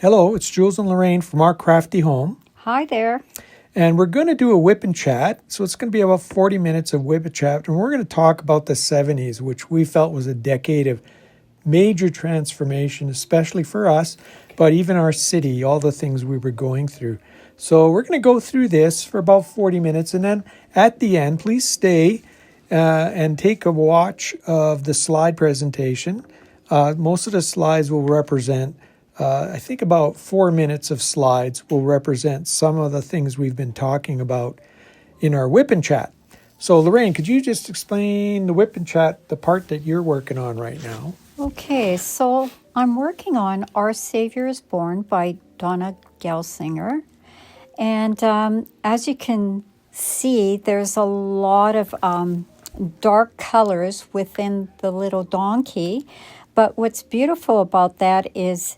Hello, it's Jules and Lorraine from Our Crafty Home. Hi there. And we're going to do a WIP Chat. So it's going to be about 40 minutes of WIP Chat. And we're going to talk about the 70s, which we felt was a decade of major transformation, especially for us, but even our city, all the things we were going through. So we're going to go through this for about 40 minutes. And then at the end, please stay and take a watch of the slide presentation. Most of the slides will represent I think about 4 minutes of slides will represent some of the things we've been talking about in our WIP Chat. So, Lorraine, could you just explain the WIP Chat, the part that you're working on right now? Okay, so I'm working on Our Savior is Born by Donna Gelsinger. And as you can see, there's a lot of dark colors within the little donkey. But what's beautiful about that is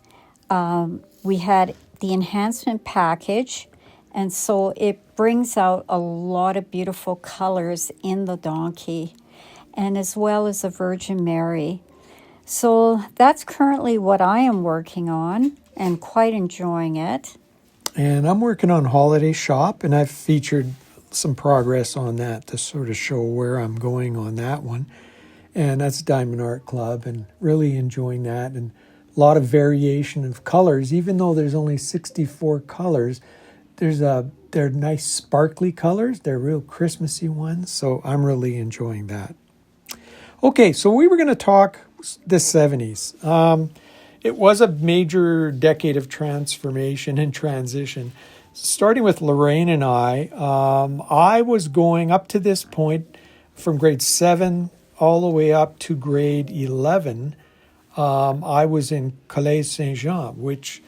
we had the enhancement package, and so it brings out a lot of beautiful colors in the donkey, and as well as the Virgin Mary. So that's currently what I am working on and quite enjoying it. And I'm working on Holiday Shop, and I've featured some progress on that to sort of show where I'm going on that one. And that's Diamond Art Club, and really enjoying that. And a lot of variation of colors, even though there's only 64 colors. They're nice sparkly colors. They're real Christmassy ones. So I'm really enjoying that. Okay, so we were going to talk the 70s. It was a major decade of transformation and transition. Starting with Lorraine and I was going up to this point from grade 7 all the way up to grade 11. I was in Collège Saint-Jean, which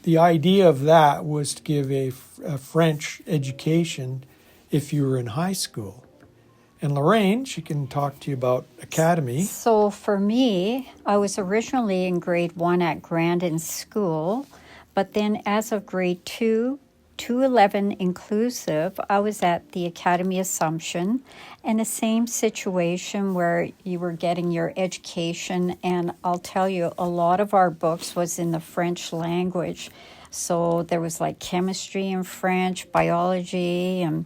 the idea of that was to give a French education if you were in high school. And Lorraine, she can talk to you about academy. So for me, I was originally in grade 1 at Grandin School, but then as of grade 2 to 11 inclusive, I was at the Academy Assumption, and the same situation where you were getting your education. And I'll tell you, a lot of our books was in the French language. So there was like chemistry in French, biology, and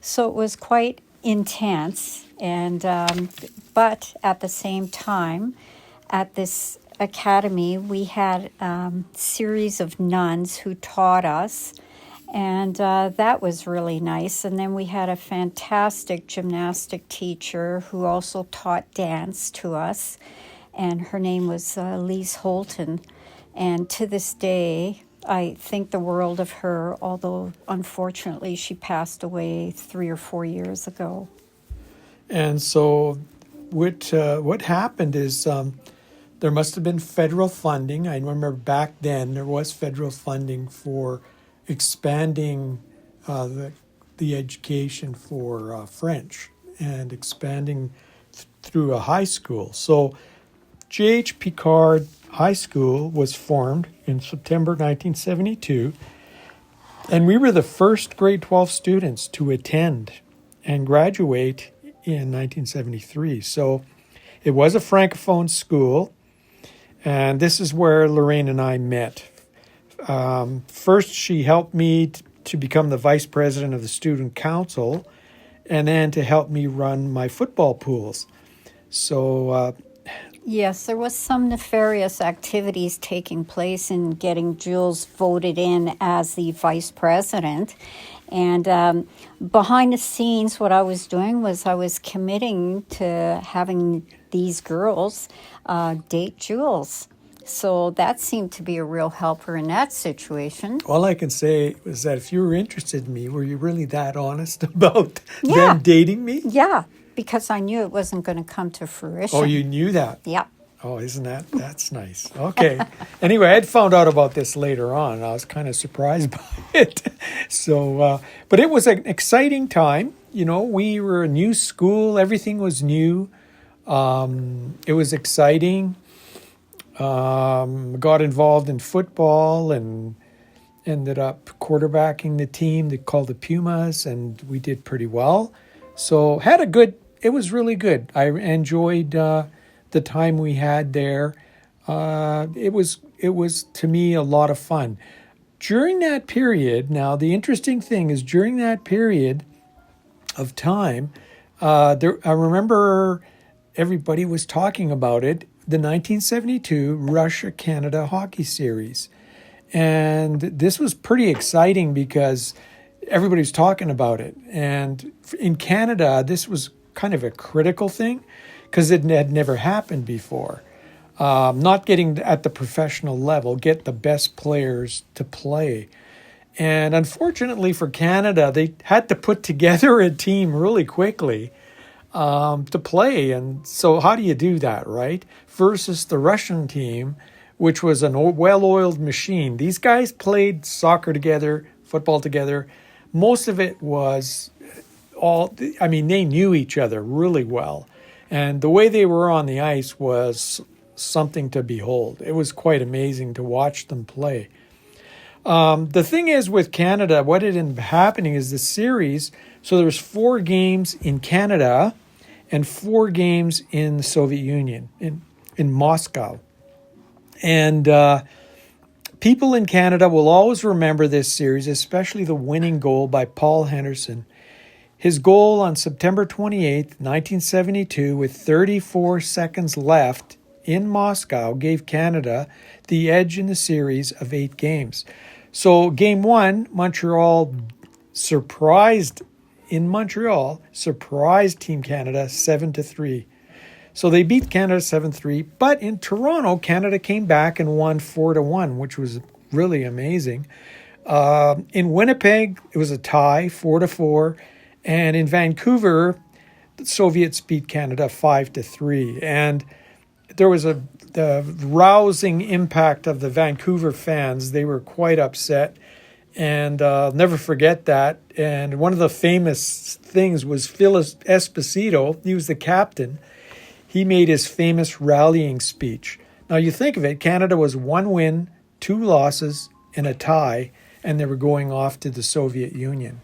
so it was quite intense. And but at the same time, at this academy, we had a series of nuns who taught us. And that was really nice. And then we had a fantastic gymnastic teacher who also taught dance to us. And her name was Lise Holton. And to this day, I think the world of her, although unfortunately she passed away 3 or 4 years ago. And so what happened is there must have been federal funding. I remember back then there was federal funding for expanding the education for French and expanding through a high school. So J.H. Picard High School was formed in September 1972, and we were the first grade 12 students to attend and graduate in 1973. So it was a Francophone school, and this is where Lorraine and I met. First, she helped me to become the vice president of the student council, and then to help me run my football pools. So, yes, there was some nefarious activities taking place in getting Jules voted in as the vice president. And behind the scenes, what I was doing was I was committing to having these girls date Jules. So that seemed to be a real helper in that situation. All I can say is that if you were interested in me, were you really that honest about them dating me? Yeah, because I knew it wasn't going to come to fruition. Oh, you knew that? Yeah. Oh, that's nice. Okay. Anyway, I'd found out about this later on. I was kind of surprised by it. So, but it was an exciting time. You know, we were a new school. Everything was new. It was exciting. Got involved in football and ended up quarterbacking the team they called the Pumas, and we did pretty well. So it was really good. I enjoyed the time we had there. It was it was, to me, a lot of fun. During that period, now the interesting thing is during that period of time, I remember everybody was talking about it, the 1972 Russia-Canada Hockey Series. And this was pretty exciting because everybody was talking about it. And in Canada, this was kind of a critical thing because it had never happened before. Not getting at the professional level, get the best players to play. And unfortunately for Canada, they had to put together a team really quickly to play. And so how do you do that, right? Versus the Russian team, which was a well-oiled machine. These guys played soccer together, football together. Most of it was they knew each other really well. And the way they were on the ice was something to behold. It was quite amazing to watch them play. The thing is with Canada, what ended up happening is the series, so there was 4 games in Canada and 4 games in the Soviet Union, in Moscow. And people in Canada will always remember this series, especially the winning goal by Paul Henderson. His goal on September 28th, 1972, with 34 seconds left in Moscow, gave Canada the edge in the series of 8 games. So game 1, Montreal surprised Team Canada 7-3. So they beat Canada 7-3, but in Toronto, Canada came back and won 4-1, which was really amazing. In Winnipeg, it was a tie, 4-4, and in Vancouver, the Soviets beat Canada 5-3. And there was the rousing impact of the Vancouver fans. They were quite upset, and I'll never forget that. And one of the famous things was Phil Esposito. He was the captain. He made his famous rallying speech. Now you think of it, Canada was 1 win, 2 losses, and a tie, and they were going off to the Soviet Union.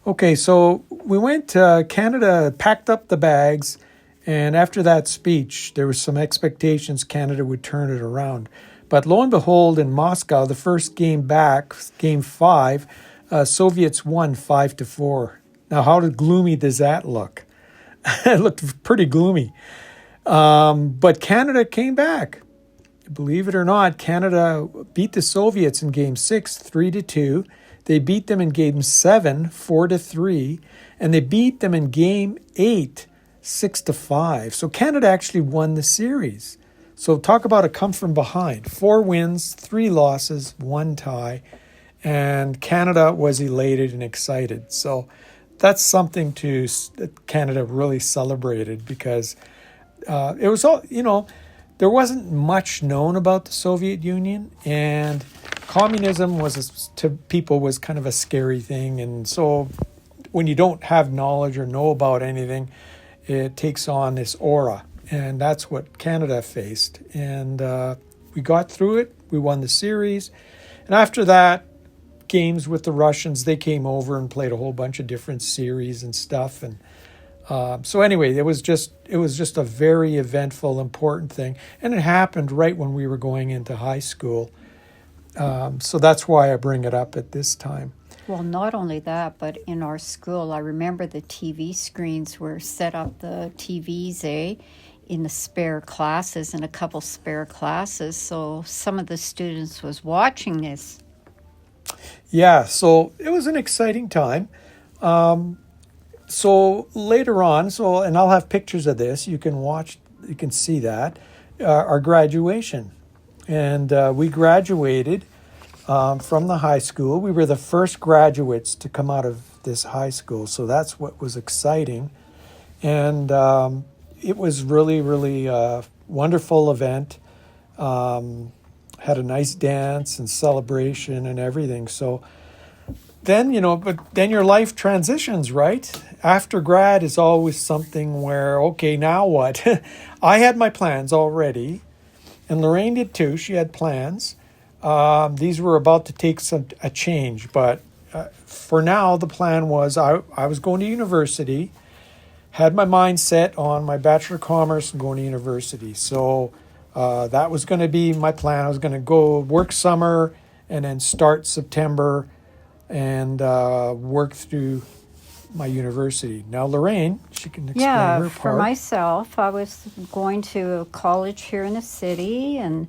Okay, so we went to Canada, packed up the bags, and after that speech, there was some expectations Canada would turn it around. But lo and behold, in Moscow, the first game back, game 5, Soviets won 5-4. Now, how gloomy does that look? It looked pretty gloomy. But Canada came back. Believe it or not, Canada beat the Soviets in game 6, 3-2. They beat them in game 7, 4-3. And they beat them in game 8, 6-5. So Canada actually won the series. So talk about a come from behind. 4 wins, 3 losses, 1 tie. And Canada was elated and excited. So that's something that Canada really celebrated because it was all, there wasn't much known about the Soviet Union, and communism to people was kind of a scary thing. And so when you don't have knowledge or know about anything, it takes on this aura. And that's what Canada faced. And we got through it. We won the series. And after that, games with the Russians, they came over and played a whole bunch of different series and stuff. And so anyway, it was just a very eventful, important thing. And it happened right when we were going into high school. So that's why I bring it up at this time. Well, not only that, but in our school, I remember the TV screens were set up, the TVs, in the spare classes, in a couple spare classes. So some of the students was watching this. Yeah, so it was an exciting time. So later on, and I'll have pictures of this, you can see that, our graduation. And we graduated from the high school. We were the first graduates to come out of this high school, so that's what was exciting. And it was really, really a wonderful event. Had a nice dance and celebration and everything. So then, then your life transitions, right? After grad is always something where, okay, now what? I had my plans already, and Lorraine did too. She had plans. These were about to take a change, but for now, the plan was I was going to university, had my mind set on my Bachelor of Commerce and going to university. So That was going to be my plan. I was going to go work summer and then start September and work through my university. Now, Lorraine, she can explain Yeah, her for part. myself, I was going to college here in the city, and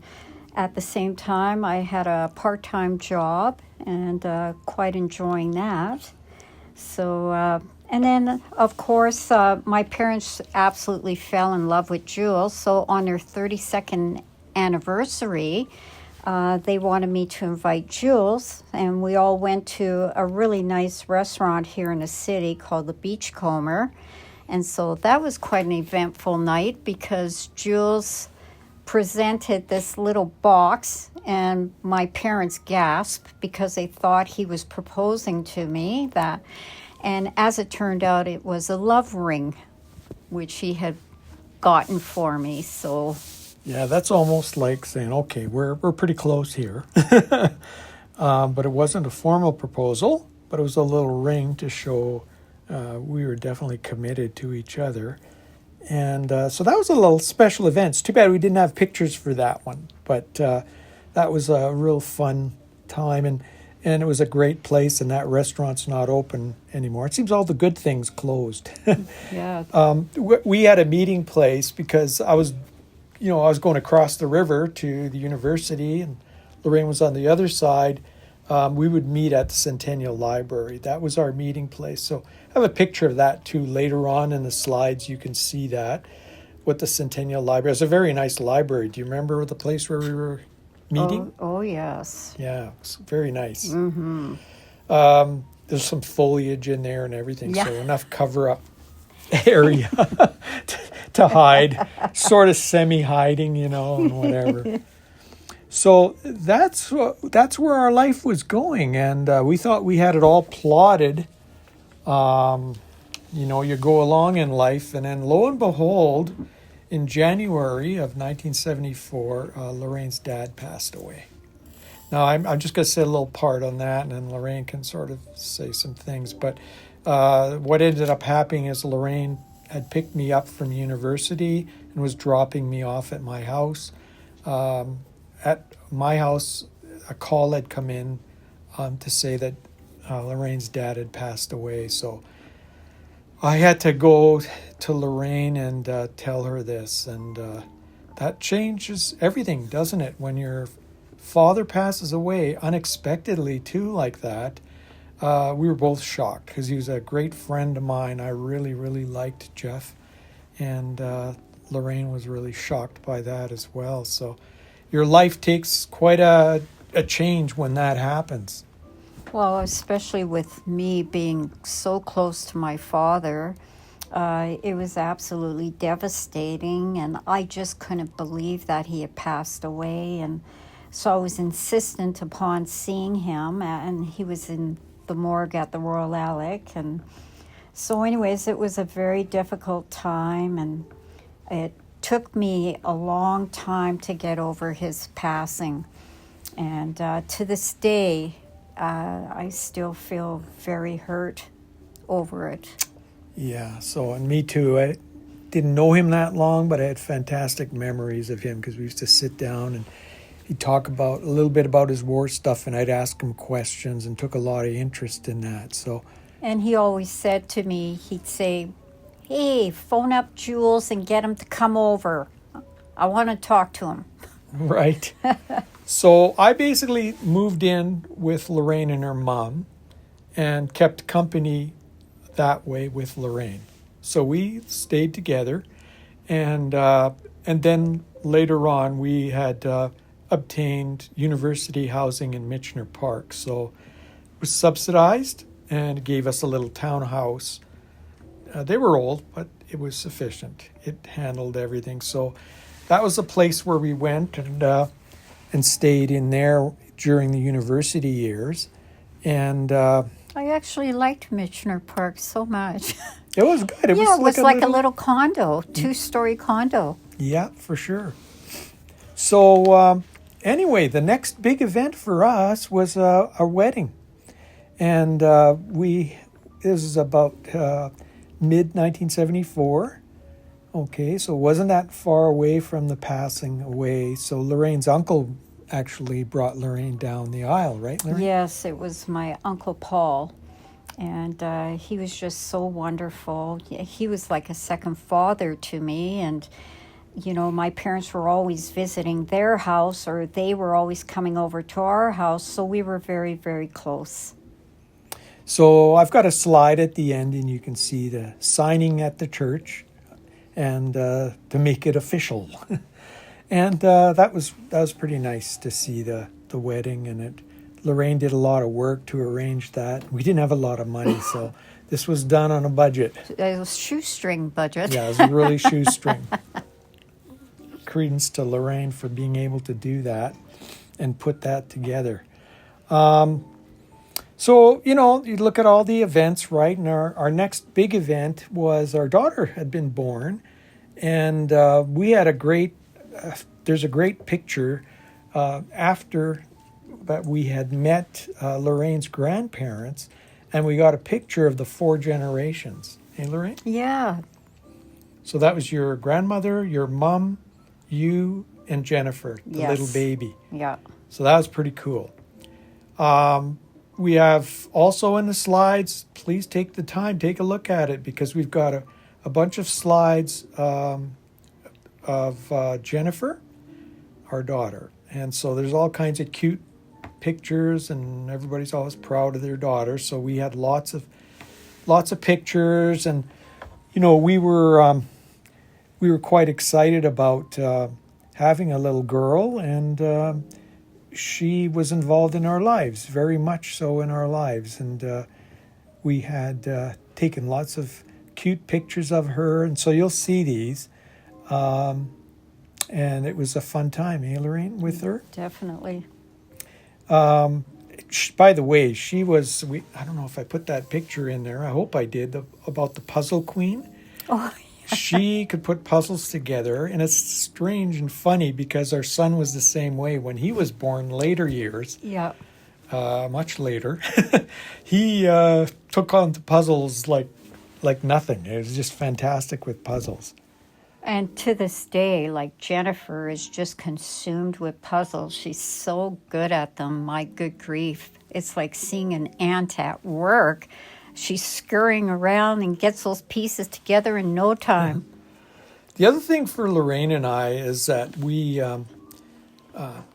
at the same time, I had a part-time job and quite enjoying that. So, and then, of course, my parents absolutely fell in love with Jules. So, on their 32nd anniversary, they wanted me to invite Jules, and we all went to a really nice restaurant here in the city called the Beachcomber. And so that was quite an eventful night because Jules presented this little box, and my parents gasped because they thought he was proposing to me. And as it turned out, it was a love ring, which he had gotten for me. So Yeah, that's almost like saying, okay, we're pretty close here. But it wasn't a formal proposal, but it was a little ring to show we were definitely committed to each other. And so that was a little special event. It's too bad we didn't have pictures for that one, but that was a real fun time. And it was a great place, and that restaurant's not open anymore. It seems all the good things closed. yeah, We had a meeting place because I was going across the river to the university, and Lorraine was on the other side. We would meet at the Centennial Library. That was our meeting place. So I have a picture of that too. Later on in the slides, you can see that, what the Centennial Library. It's a very nice library. Do you remember the place where we were meeting? oh yes. Yeah, it's very nice. Mm-hmm. There's some foliage in there and everything, Yeah. so enough cover-up area to hide, sort of semi-hiding, and whatever. So that's where our life was going, and we thought we had it all plotted. You go along in life, and then lo and behold, in January of 1974, Lorraine's dad passed away. Now, I'm just going to say a little part on that, and then Lorraine can sort of say some things. But what ended up happening is Lorraine had picked me up from university and was dropping me off at my house. At my house, a call had come in to say that Lorraine's dad had passed away. So I had to go to Lorraine and tell her this. And that changes everything, doesn't it? When your father passes away unexpectedly, too, like that. We were both shocked because he was a great friend of mine. I really, really liked Jeff. And Lorraine was really shocked by that as well. So your life takes quite a change when that happens. Well, especially with me being so close to my father, it was absolutely devastating, and I just couldn't believe that he had passed away. And so I was insistent upon seeing him, and he was in the morgue at the Royal Alec. And so anyways, it was a very difficult time, and it took me a long time to get over his passing. And to this day, I still feel very hurt over it. Yeah, so, and me too. I didn't know him that long, but I had fantastic memories of him because we used to sit down and he'd talk about a little bit about his war stuff, and I'd ask him questions and took a lot of interest in that. So, And he always said to me, he'd say, "Hey, phone up Jules and get him to come over. I want to talk to him." right. So I basically moved in with Lorraine and her mom and kept company that way with Lorraine. So we stayed together, and then later on we had obtained university housing in Michener Park. So it was subsidized and gave us a little townhouse. They were old, but it was sufficient. It handled everything. So that was a place where we went and stayed in there during the university years. And I actually liked Michener Park so much. it was good. It was like a little condo, 2-story condo. Yeah, for sure. So anyway, the next big event for us was a wedding. And this is about mid-1974. Okay, so wasn't that far away from the passing away? So Lorraine's uncle actually brought Lorraine down the aisle, right, Lorraine? Yes, it was my Uncle Paul. And he was just so wonderful. He was like a second father to me. And, you know, my parents were always visiting their house, or they were always coming over to our house. So we were very, very close. So I've got a slide at the end, and you can see the signing at the church, and to make it official. And that was pretty nice to see the wedding, and it. Lorraine did a lot of work to arrange that. We didn't have a lot of money, so this was done on a budget. It was shoestring budget. Yeah, it was really shoestring. Credence to Lorraine for being able to do that and put that together. So, you know, you look at all the events, right? And our next big event was our daughter had been born. And we had a great, there's a great picture after that we had met Lorraine's grandparents, and we got a picture of the 4 generations. Hey, Lorraine? Yeah. So that was your grandmother, your mom, you, and Jennifer, the Yes. little baby. Yeah. So that was pretty cool. We have also in the slides, please take the time, take a look at it, because we've got a bunch of slides of Jennifer, our daughter. And so there's all kinds of cute pictures, and everybody's always proud of their daughter. So we had lots of pictures, and you know, we were quite excited about having a little girl, and she was involved in our lives, very much so in our lives. And we had taken lots of cute pictures of her, and so you'll see these. And it was a fun time, eh, Lorraine, with her? Definitely. By the way, she was, I don't know if I put that picture in there. I hope I did, about the puzzle queen. Oh, She could put puzzles together, and it's strange and funny because our son was the same way. When he was born later years, yeah. much later, he took on the puzzles like nothing. It was just fantastic with puzzles. And to this day, like Jennifer is just consumed with puzzles. She's so good at them. My good grief. It's like seeing an ant at work. She's scurrying around and gets those pieces together in no time. The other thing for Lorraine and I is that we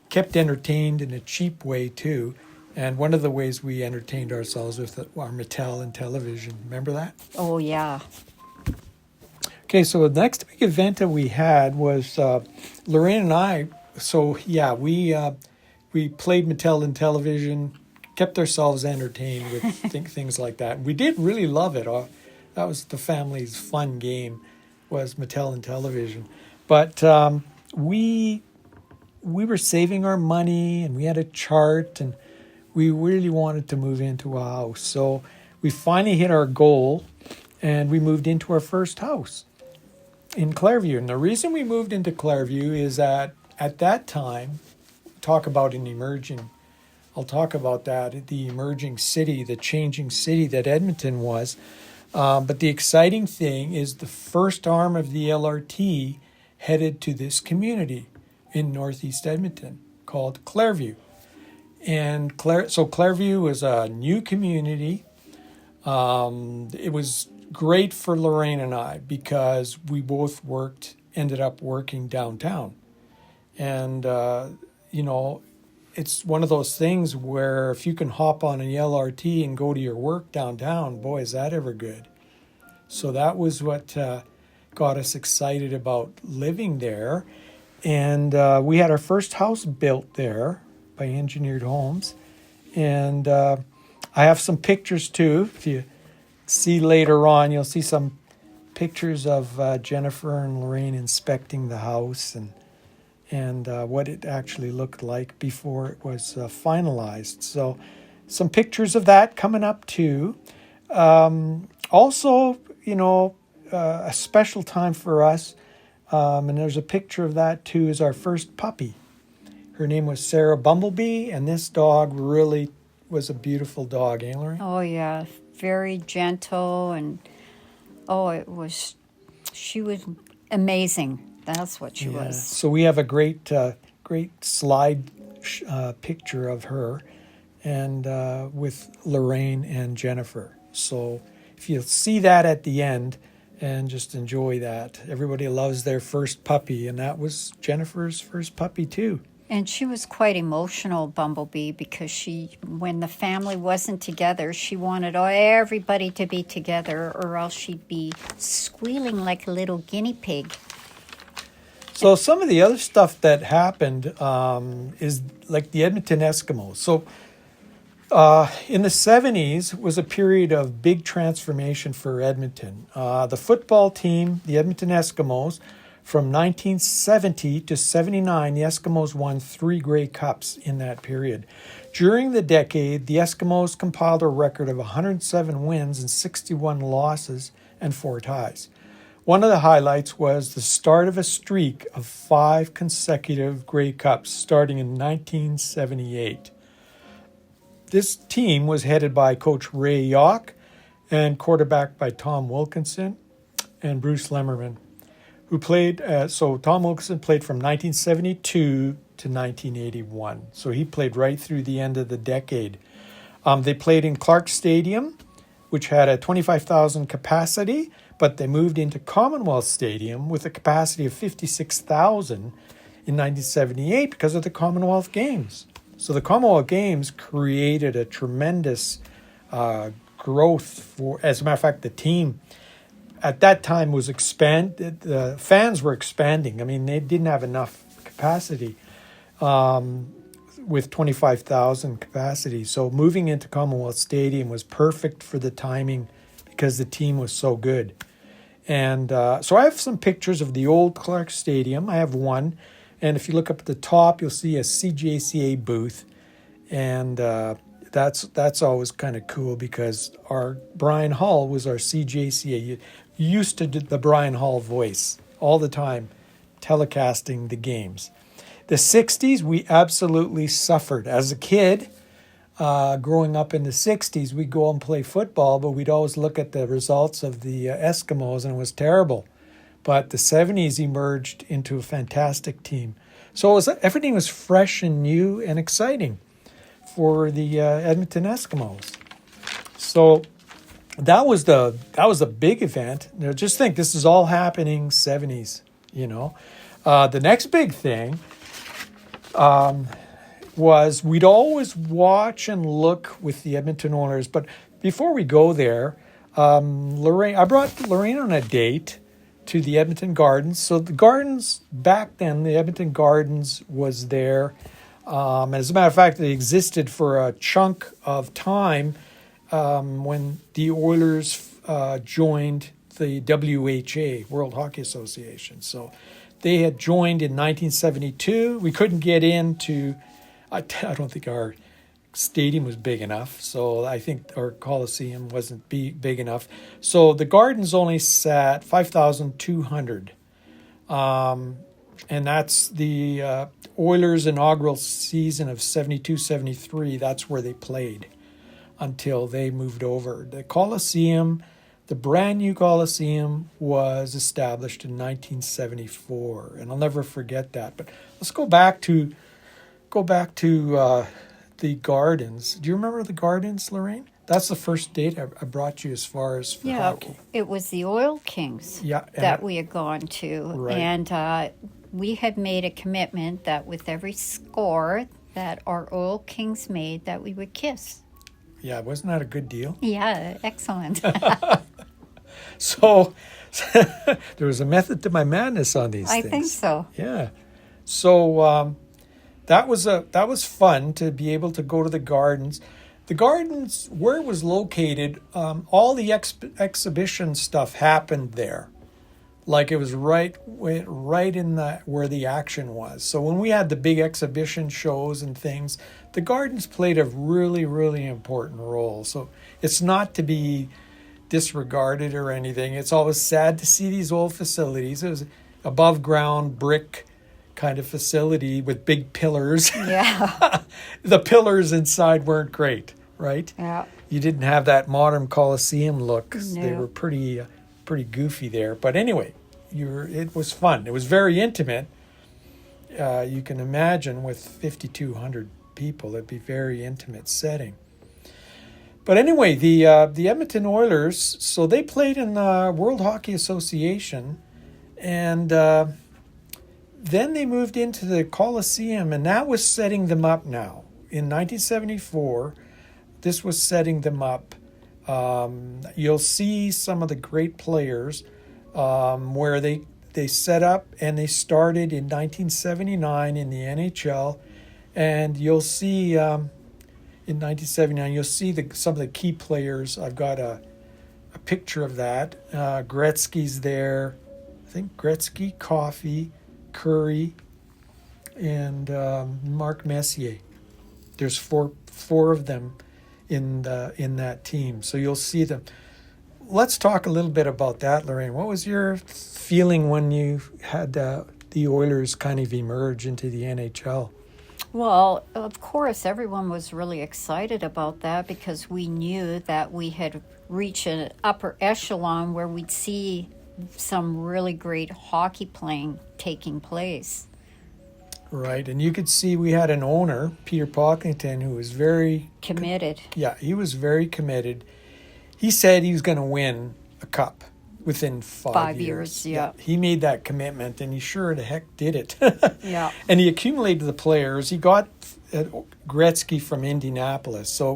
kept entertained in a cheap way too. And one of the ways we entertained ourselves with our Mattel and television. Remember that? Oh, yeah. Okay, so the next big event that we had was Lorraine and I. So yeah, we played Mattel and television, kept ourselves entertained with things like that. We did really love it. That was the family's fun game, was Mattel and television. But we were saving our money, and we had a chart, and we really wanted to move into a house. So we finally hit our goal, and we moved into our first house in Clairview. And the reason we moved into Clairview is that at that time, I'll talk about that, the emerging city, the changing city that Edmonton was. But the exciting thing is the first arm of the LRT headed to this community in Northeast Edmonton called Clairview. And so Clairview was a new community. It was great for Lorraine and I because we both ended up working downtown. And, you know, it's one of those things where if you can hop on an LRT and go to your work downtown, boy, is that ever good. So that was what got us excited about living there. And we had our first house built there by Engineered Homes. And I have some pictures too. If you see later on, you'll see some pictures of Jennifer and Lorraine inspecting the house and what it actually looked like before it was finalized. So some pictures of that coming up too. Also, you know, a special time for us, and there's a picture of that too, is our first puppy. Her name was Sarah Bumblebee, and this dog really was a beautiful dog, eh, Lorraine? Oh, yeah. Very gentle, and she was Amazing. That's what she Yeah. was. So we have a great slide picture of her, and with Lorraine and Jennifer. So if you see that at the end, and just enjoy that. Everybody loves their first puppy, and that was Jennifer's first puppy too. And she was quite emotional, Bumblebee, because when the family wasn't together, she wanted everybody to be together, or else she'd be squealing like a little guinea pig. So some of the other stuff that happened is like the Edmonton Eskimos. So in the 70s was a period of big transformation for Edmonton. The football team, the Edmonton Eskimos, from 1970 to 79, the Eskimos won 3 Grey Cups in that period. During the decade, the Eskimos compiled a record of 107 wins and 61 losses and 4 ties. One of the highlights was the start of a streak of 5 consecutive Grey Cups starting in 1978. This team was headed by Coach Ray Yauch and quarterbacked by Tom Wilkinson and Bruce Lemmerman, who played. So Tom Wilkinson played from 1972 to 1981. So he played right through the end of the decade. They played in Clark Stadium, which had a 25,000 capacity, but they moved into Commonwealth Stadium with a capacity of 56,000 in 1978 because of the Commonwealth Games. So the Commonwealth Games created a tremendous growth for, as a matter of fact, the team at that time was expanded. The fans were expanding. I mean, they didn't have enough capacity with 25,000 capacity. So moving into Commonwealth Stadium was perfect for the timing because the team was so good. And so I have some pictures of the old Clark Stadium. I have one. And if you look up at the top, you'll see a CJCA booth. And that's always kind of cool because our Brian Hall was our CJCA. You used to do the Brian Hall voice all the time, telecasting the games. The 60s, we absolutely suffered. As a kid, growing up in the 60s, we'd go and play football, but we'd always look at the results of the Eskimos, and it was terrible. But the 70s emerged into a fantastic team. So everything was fresh and new and exciting for the Edmonton Eskimos. So that was a big event. Now, just think, this is all happening 70s, you know. The next big thing was we'd always watch and look with the Edmonton Oilers. But before we go there, I brought Lorraine on a date to the Edmonton Gardens. So the Gardens, back then, the Edmonton Gardens was there. As a matter of fact, they existed for a chunk of time when the Oilers joined the WHA, World Hockey Association. So they had joined in 1972. We couldn't get into, I don't think our stadium was big enough. So I think our Coliseum wasn't big enough. So the Gardens only sat 5,200. And that's the Oilers' inaugural season of 72-73. That's where they played until they moved over. The Coliseum, the brand new Coliseum, was established in 1974, and I'll never forget that. But let's go back to the Gardens. Do you remember the Gardens, Lorraine? That's the first date I brought you as far as for hockey. It was the Oil Kings that we had gone to, right. And we had made a commitment that with every score that our Oil Kings made, that we would kiss. Yeah, wasn't that a good deal? Yeah, excellent. So there was a method to my madness on these things. I think so. Yeah. So that was fun to be able to go to the Gardens. The Gardens, where it was located, all the exhibition stuff happened there. Like it was right in where the action was. So when we had the big exhibition shows and things, the Gardens played a really, really important role. So it's not to be disregarded or anything. It's always sad to see these old facilities. It was above ground brick kind of facility with big pillars. Yeah. The pillars inside weren't great, right? Yeah. You didn't have that modern Coliseum look. No. They were pretty goofy there. But anyway, it was fun. It was very intimate. You can imagine with 5,200 people, it'd be very intimate setting. But anyway, the Edmonton Oilers, so they played in the World Hockey Association, and then they moved into the Coliseum, and that was setting them up now. In 1974, this was setting them up. You'll see some of the great players where they set up, and they started in 1979 in the NHL, and you'll see... in 1979, you'll see some of the key players. I've got a picture of that. Gretzky's there. I think Gretzky, Coffey, Curry, and Mark Messier. There's four of them in that team. So you'll see them. Let's talk a little bit about that, Lorraine. What was your feeling when you had the Oilers kind of emerge into the NHL? Well, of course, everyone was really excited about that because we knew that we had reached an upper echelon where we'd see some really great hockey playing taking place. Right, and you could see we had an owner, Peter Pocklington, who was very... Committed. Yeah, he was very committed. He said he was going to win a cup within 5 years. Yeah. He made that commitment, and he sure the heck did it. Yeah. And he accumulated the players. He got Gretzky from Indianapolis. So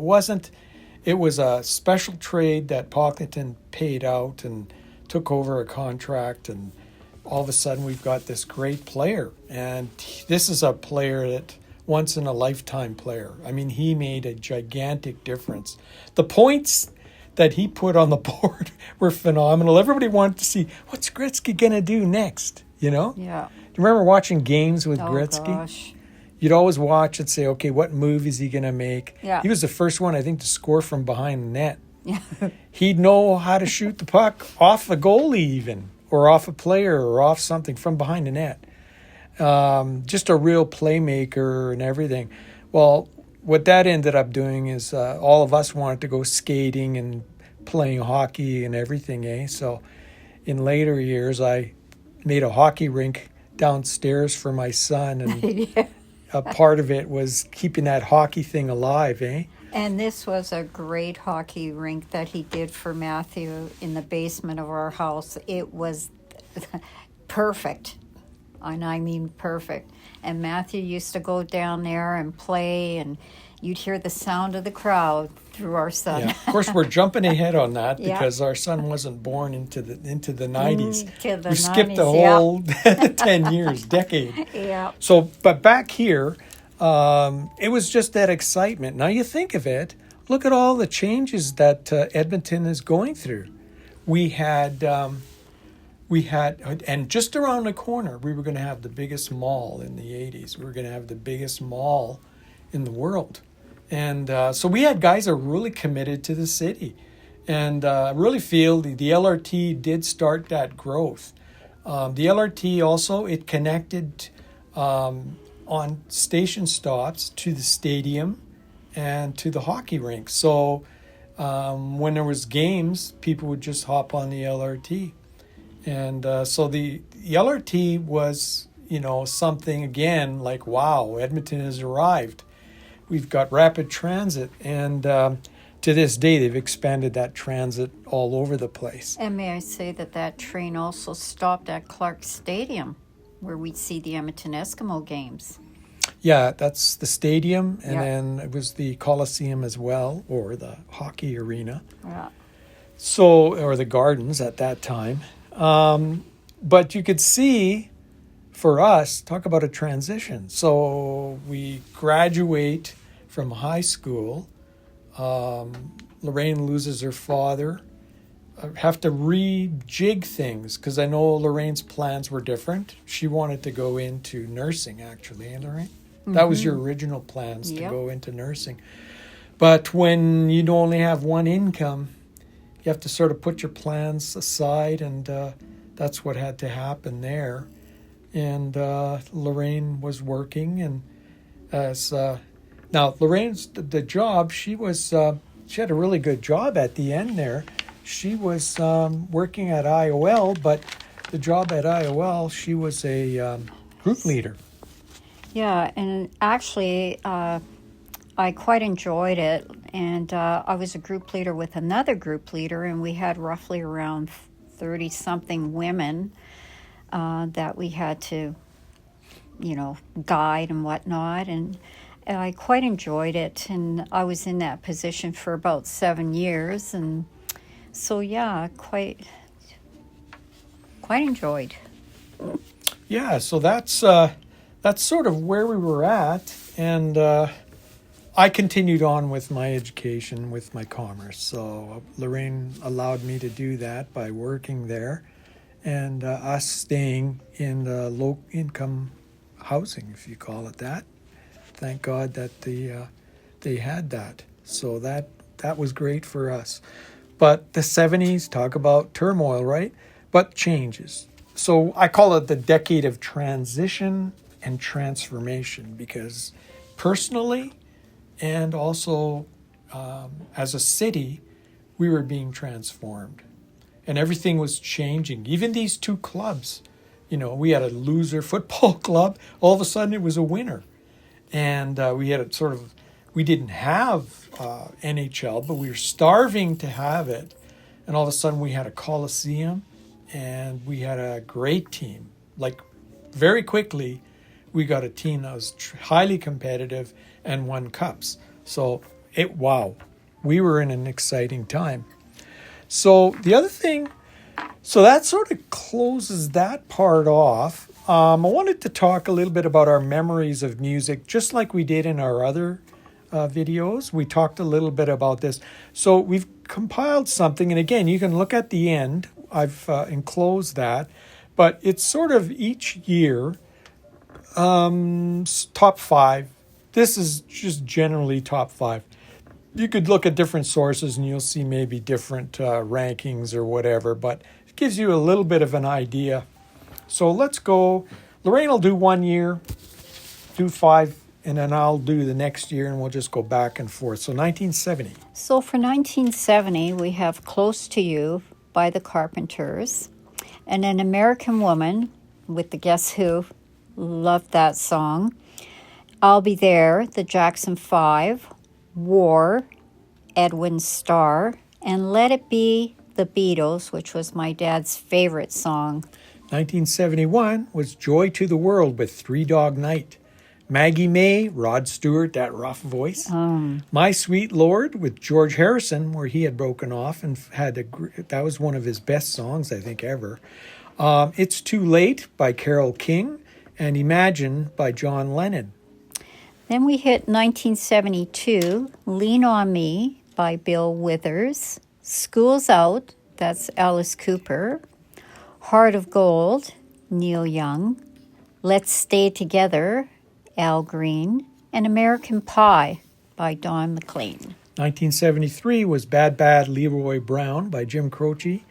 it was a special trade that Pocklington paid out and took over a contract, and all of a sudden we've got this great player. And this is a player that once in a lifetime player. I mean, he made a gigantic difference. The points that he put on the board were phenomenal. Everybody wanted to see, what's Gretzky going to do next, you know? Yeah. Do you remember watching games with Gretzky? Gosh. You'd always watch and say, okay, what move is he going to make? Yeah. He was the first one, I think, to score from behind the net. Yeah. He'd know how to shoot the puck off a goalie even, or off a player, or off something from behind the net. Just a real playmaker and everything. Well, what that ended up doing is all of us wanted to go skating and playing hockey and everything, eh? So in later years, I made a hockey rink downstairs for my son, and Yeah. a part of it was keeping that hockey thing alive, eh? And this was a great hockey rink that he did for Matthew in the basement of our house. It was perfect. And I mean perfect. And Matthew used to go down there and play, and you'd hear the sound of the crowd through our son. Yeah. Of course, we're jumping ahead on that Yeah. because our son wasn't born into the 90s. To the We skipped 90s, a whole 10 years, decade. Yeah. So, but back here, it was just that excitement. Now you think of it, look at all the changes that Edmonton is going through. We had, and just around the corner, we were going to have the biggest mall in the 80s. We were going to have the biggest mall in the world. And so we had guys that were really committed to the city. And I really feel the LRT did start that growth. The LRT also, it connected on station stops to the stadium and to the hockey rink. So when there was games, people would just hop on the LRT. And so the LRT was, something, again, like, wow, Edmonton has arrived. We've got rapid transit. And to this day, they've expanded that transit all over the place. And may I say that train also stopped at Clark Stadium, where we'd see the Edmonton Eskimo games. Yeah, that's the stadium. And Yeah. then it was the Coliseum as well, or the hockey arena. Yeah. So, or the gardens at that time. But you could see, for us, talk about a transition. So we graduate from high school. Lorraine loses her father. I have to rejig things because I know Lorraine's plans were different. She wanted to go into nursing, actually, eh, Lorraine? Mm-hmm. That was your original plans, to go into nursing. But when you only have one income, you have to sort of put your plans aside, and that's what had to happen there. And Lorraine was working, and now Lorraine's the job. She had a really good job at the end there. She was working at IOL, but the job at IOL, she was a group leader. Yeah, and actually, I quite enjoyed it. And I was a group leader with another group leader, and we had roughly around 30 something women that we had to, guide and whatnot. And I quite enjoyed it. And I was in that position for about 7 years. And so, yeah, quite enjoyed. Yeah, so that's sort of where we were at, and I continued on with my education, with my commerce. So Lorraine allowed me to do that by working there, and us staying in the low-income housing, if you call it that. Thank God that they had that. So that was great for us. But the 70s, talk about turmoil, right? But changes. So I call it the decade of transition and transformation, because personally and also as a city, we were being transformed and everything was changing. Even these two clubs, we had a loser football club. All of a sudden it was a winner. And we had we didn't have NHL, but we were starving to have it. And all of a sudden we had a Coliseum and we had a great team. Like very quickly, we got a team that was highly competitive and won cups. So we were in an exciting time. So the other thing, so that sort of closes that part off. I wanted to talk a little bit about our memories of music, just like we did in our other videos. We talked a little bit about this. So we've compiled something, and again, you can look at the end. I've enclosed that, but it's sort of each year, top 5. This is just generally top 5. You could look at different sources and you'll see maybe different rankings or whatever, but it gives you a little bit of an idea. So let's go. Lorraine will do 1 year, do 5, and then I'll do the next year, and we'll just go back and forth. So 1970. So for 1970, we have Close to You by the Carpenters, and An American Woman with the Guess Who. Loved that song. I'll Be There, the Jackson 5, War, Edwin Starr, and Let It Be, the Beatles, which was my dad's favorite song. 1971 was Joy to the World with Three Dog Night. Maggie May, Rod Stewart, that rough voice. My Sweet Lord with George Harrison, where he had broken off and that was one of his best songs, I think, ever. It's Too Late by Carole King, and Imagine by John Lennon. Then we hit 1972, Lean on Me by Bill Withers, School's Out, that's Alice Cooper, Heart of Gold, Neil Young, Let's Stay Together, Al Green, and American Pie by Don McLean. 1973 was Bad Bad Leroy Brown by Jim Croce,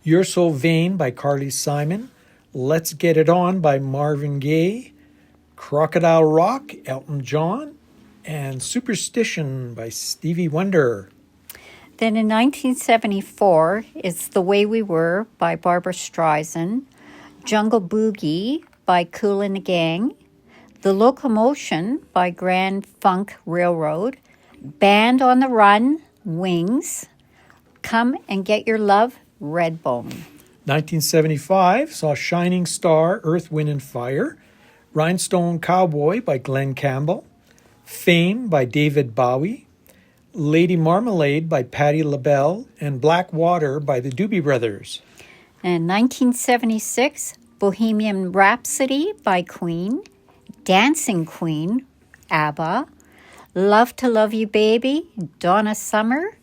You're So Vain by Carly Simon, Let's Get It On by Marvin Gaye, Crocodile Rock, Elton John, and Superstition by Stevie Wonder. Then in 1974, it's The Way We Were by Barbra Streisand, Jungle Boogie by Kool and the Gang, The Locomotion by Grand Funk Railroad, Band on the Run, Wings, Come and Get Your Love, Redbone. 1975 saw Shining Star, Earth, Wind and Fire, Rhinestone Cowboy by Glenn Campbell, Fame by David Bowie, Lady Marmalade by Patti LaBelle, and Black Water by the Doobie Brothers. And 1976, Bohemian Rhapsody by Queen, Dancing Queen, ABBA, Love to Love You Baby, Donna Summer,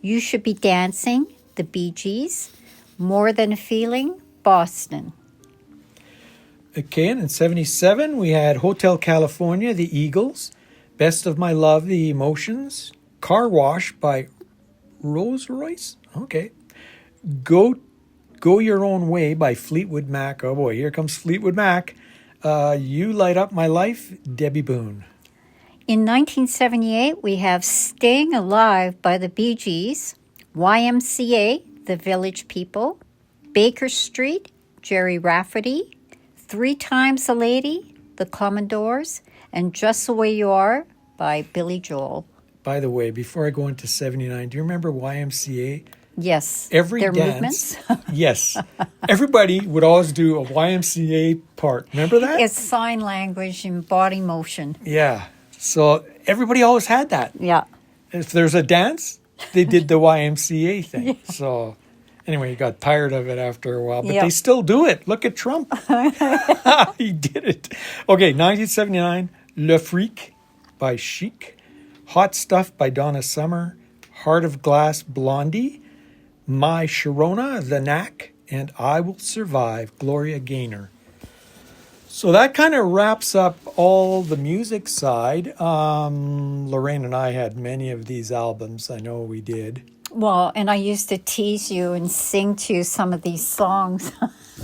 You Should Be Dancing, the Bee Gees, More Than a Feeling, Boston. Okay, and in 77, we had Hotel California, the Eagles, Best of My Love, the Emotions, Car Wash by Rolls Royce. Okay. Go Your Own Way by Fleetwood Mac. Oh boy, here comes Fleetwood Mac. You Light Up My Life, Debbie Boone. In 1978, we have Staying Alive by the Bee Gees, YMCA, The Village People, Baker Street, Jerry Rafferty, 3 Times a Lady, The Commodores, and Just the Way You Are by Billy Joel. By the way, before I go into 79, do you remember YMCA? Yes, Every their dance, movements. yes. Everybody would always do a YMCA part. Remember that? It's sign language and body motion. Yeah. So everybody always had that. Yeah. If there's a dance, they did the YMCA thing. Yeah. So anyway, he got tired of it after a while, but they still do it. Look at Trump. He did it. Okay, 1979, Le Freak by Chic, Hot Stuff by Donna Summer, Heart of Glass, Blondie, My Sharona, The Knack, and I Will Survive, Gloria Gaynor. So that kind of wraps up all the music side. Lorraine and I had many of these albums. I know we did. Well, and I used to tease you and sing to you some of these songs.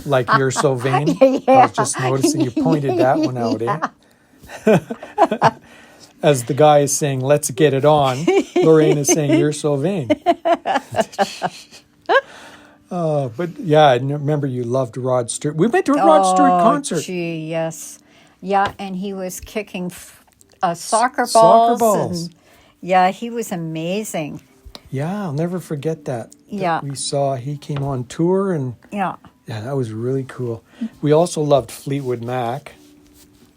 Like You're So Vain. Yeah. I was just noticing you pointed that one out, eh? As the guy is saying, let's get it on, Lorraine is saying, you're so vain. But yeah, I remember you loved Rod Stewart. We went to a Rod Stewart concert. Gee, yes. Yeah, and he was kicking soccer balls. And, yeah, he was amazing. Yeah, I'll never forget that. Yeah. We saw, he came on tour and yeah, that was really cool. We also loved Fleetwood Mac.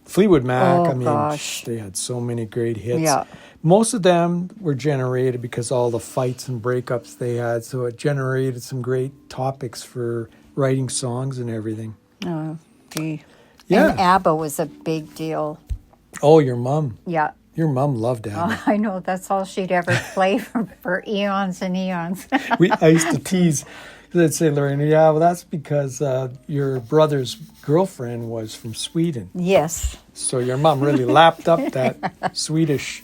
Fleetwood Mac, I mean, gosh. They had so many great hits. Yeah. Most of them were generated because all the fights and breakups they had, so it generated some great topics for writing songs and everything. Oh, gee. Yeah. And ABBA was a big deal. Oh, your mom. Yeah. Your mom loved ABBA. I know, that's all she'd ever play for eons and eons. I used to tease, because I'd say, Lorraine, yeah, well, that's because your brother's girlfriend was from Sweden. Yes. So your mom really lapped up that Swedish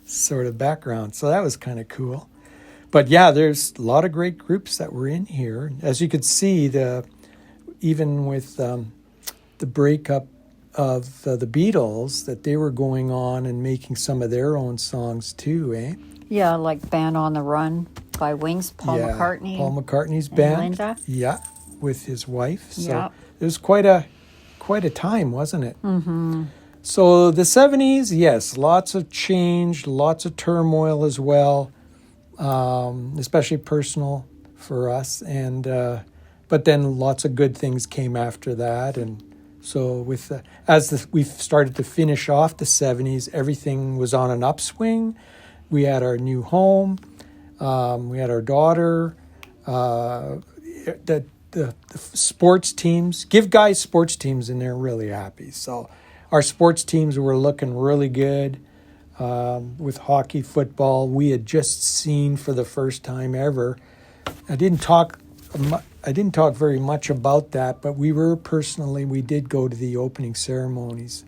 sort of background. So that was kind of cool. But yeah, there's a lot of great groups that were in here. As you could see, even with the breakup of the Beatles, that they were going on and making some of their own songs too, eh? Yeah, like Band on the Run by Wings, Paul McCartney. Paul McCartney's and band. Linda. Yeah, with his wife. So Yeah. it was quite a time, wasn't it? Mm-hmm. So the 70s, yes, lots of change, lots of turmoil as well, especially personal for us. And but then lots of good things came after that. And so we've started to finish off the 70s, everything was on an upswing. We had our new home. We had our daughter. The sports teams, give guys sports teams, and they're really happy. So our sports teams were looking really good with hockey, football. We had just seen for the first time ever. I didn't talk very much about that, but we did go to the opening ceremonies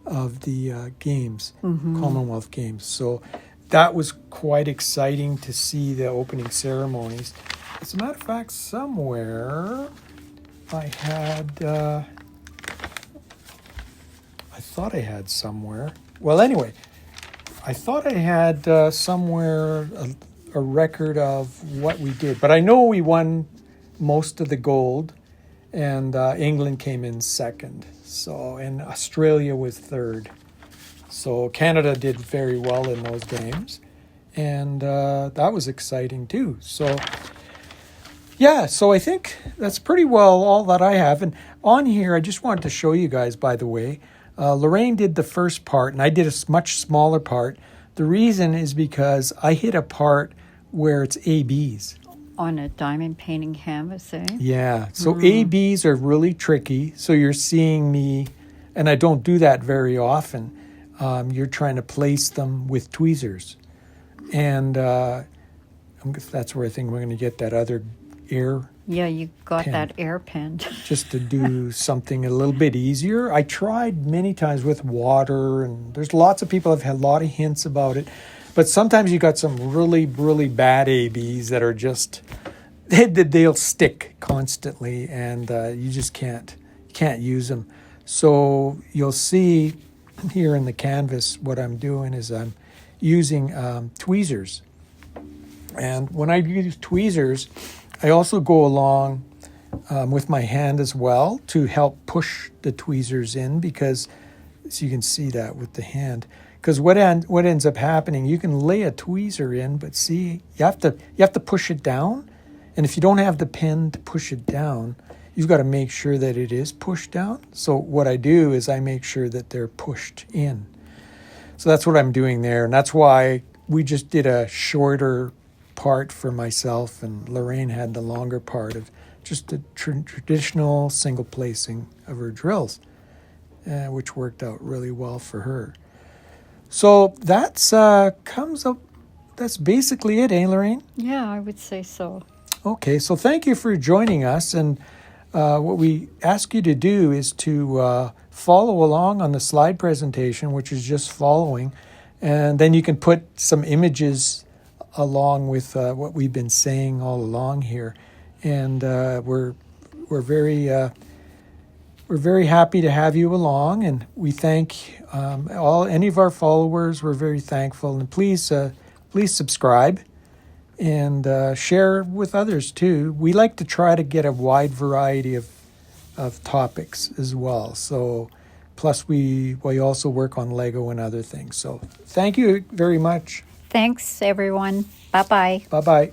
of the games, Commonwealth Games. So that was quite exciting to see the opening ceremonies. As a matter of fact, somewhere I thought I had somewhere. Well, anyway, I thought I had somewhere a record of what we did. But I know we won most of the gold, and England came in second. So, and Australia was third. So Canada did very well in those games, and that was exciting too. So yeah, so I think that's pretty well all that I have. And on here, I just wanted to show you guys, by the way, Lorraine did the first part, and I did a much smaller part. The reason is because I hit a part where it's ABs. On a diamond painting canvas, eh? Yeah, so ABs are really tricky. So you're seeing me, and I don't do that very often. You're trying to place them with tweezers. And that's where I think we're going to get that other air. Yeah, you got pen. that air pen. Just to do something a little bit easier. I tried many times with water, and there's lots of people have had a lot of hints about it. But sometimes you got some really, really bad ABs that are just, they'll stick constantly, and you just can't use them. So you'll see here in the canvas what I'm doing is I'm using tweezers. And when I use tweezers, I also go along with my hand as well to help push the tweezers in, because so you can see that with the hand. Because what ends up happening, you can lay a tweezer in, but see, you have to push it down, and if you don't have the pen to push it down, you've got to make sure that it is pushed down. So what I do is I make sure that they're pushed in. So that's what I'm doing there, and that's why we just did a shorter part for myself, and Lorraine had the longer part of just a traditional single placing of her drills, which worked out really well for her. So that's that's basically it, eh, Lorraine? Yeah, I would say so. Okay, so thank you for joining us, and what we ask you to do is to follow along on the slide presentation, which is just following, and then you can put some images along with what we've been saying all along here, and we're very happy to have you along, and we thank any of our followers. We're very thankful, and please subscribe and share with others too. We like to try to get a wide variety of topics as well. So, plus we also work on Lego and other things. So, thank you very much. Thanks, everyone. Bye-bye. Bye-bye.